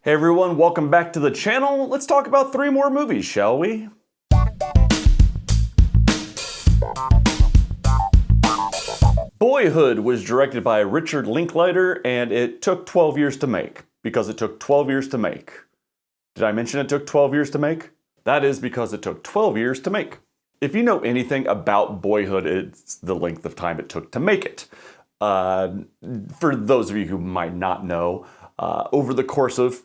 Hey everyone, welcome back to the channel. Let's talk about 3 more movies, shall we? Boyhood was directed by Richard Linklater, and it took 12 years to make, because it took 12 years to make. Did I mention it took 12 years to make? That is because it took 12 years to make. If you know anything about Boyhood, it's the length of time it took to make it. For those of you who might not know, over the course of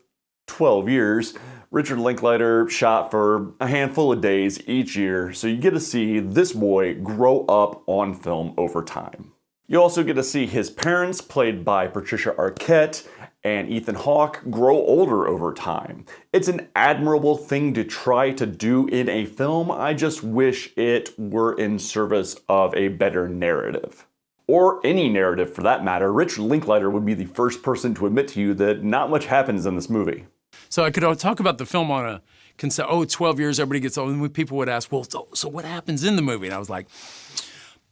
12 years, Richard Linklater shot for a handful of days each year, so you get to see this boy grow up on film over time. You also get to see his parents, played by Patricia Arquette and Ethan Hawke, grow older over time. It's an admirable thing to try to do in a film. I just wish it were in service of a better narrative. Or any narrative for that matter. Richard Linklater would be the first person to admit to you that not much happens in this movie. So I could talk about the film on a concept, 12 years, everybody gets old, and people would ask, well, so what happens in the movie? And I was like,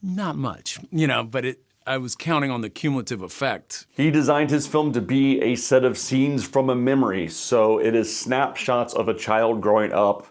not much, but I was counting on the cumulative effect. He designed his film to be a set of scenes from a memory, so it is snapshots of a child growing up,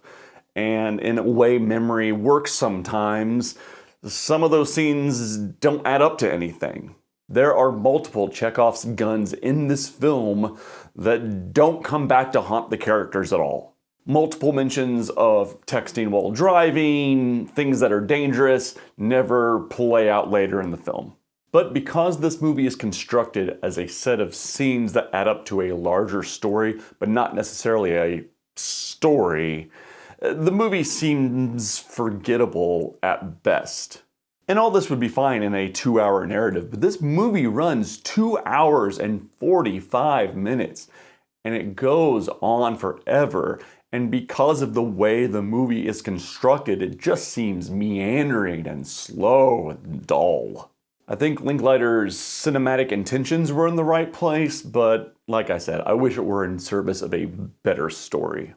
and in a way memory works sometimes. Some of those scenes don't add up to anything. There are multiple Chekhov's guns in this film that don't come back to haunt the characters at all. Multiple mentions of texting while driving, things that are dangerous, never play out later in the film. But because this movie is constructed as a set of scenes that add up to a larger story, but not necessarily a story, the movie seems forgettable at best. And all this would be fine in a 2-hour narrative, but this movie runs 2 hours and 45 minutes, and it goes on forever. And because of the way the movie is constructed, it just seems meandering and slow and dull. I think Linklater's cinematic intentions were in the right place, but like I said, I wish it were in service of a better story.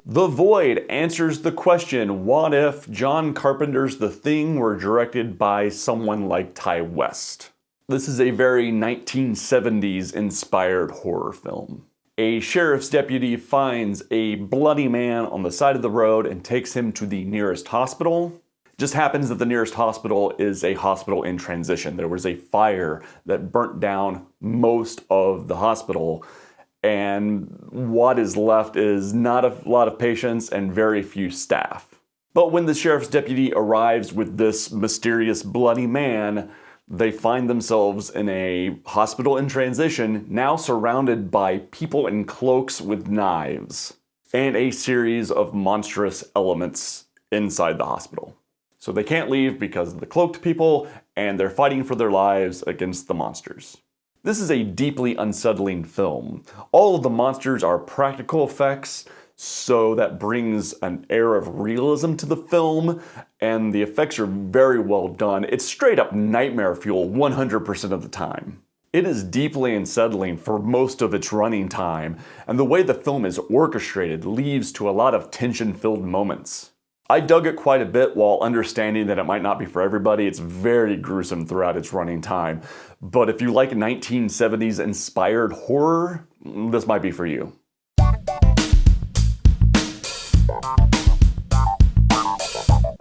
The Void answers the question, what if John Carpenter's The Thing were directed by someone like Ty West? This is a very 1970s inspired horror film. A sheriff's deputy finds a bloody man on the side of the road and takes him to the nearest hospital. It just happens that the nearest hospital is a hospital in transition. There was a fire that burnt down most of the hospital, and what is left is not a lot of patients and very few staff. But when the sheriff's deputy arrives with this mysterious bloody man, they find themselves in a hospital in transition, now surrounded by people in cloaks with knives, and a series of monstrous elements inside the hospital. So they can't leave because of the cloaked people, and they're fighting for their lives against the monsters. This is a deeply unsettling film. All of the monsters are practical effects, so that brings an air of realism to the film, and the effects are very well done. It's straight up nightmare fuel 100% of the time. It is deeply unsettling for most of its running time, and the way the film is orchestrated leads to a lot of tension-filled moments. I dug it quite a bit while understanding that it might not be for everybody. It's very gruesome throughout its running time. But if you like 1970s inspired horror, this might be for you.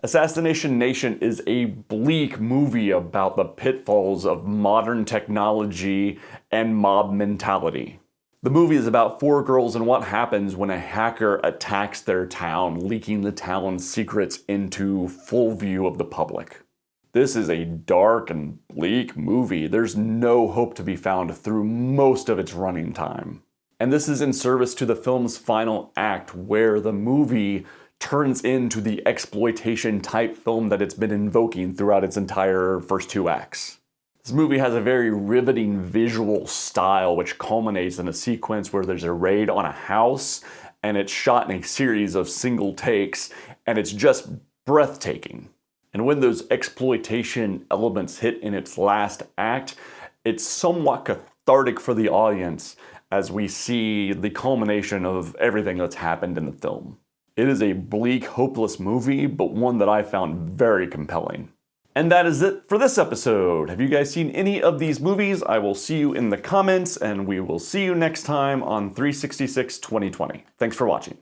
Assassination Nation is a bleak movie about the pitfalls of modern technology and mob mentality. The movie is about 4 girls and what happens when a hacker attacks their town, leaking the town's secrets into full view of the public. This is a dark and bleak movie. There's no hope to be found through most of its running time. And this is in service to the film's final act, where the movie turns into the exploitation type film that it's been invoking throughout its entire first 2 acts. This movie has a very riveting visual style, which culminates in a sequence where there's a raid on a house, and it's shot in a series of single takes, and it's just breathtaking. And when those exploitation elements hit in its last act, it's somewhat cathartic for the audience as we see the culmination of everything that's happened in the film. It is a bleak, hopeless movie, but one that I found very compelling. And that is it for this episode. Have you guys seen any of these movies? I will see you in the comments, and we will see you next time on 366 2020. Thanks for watching.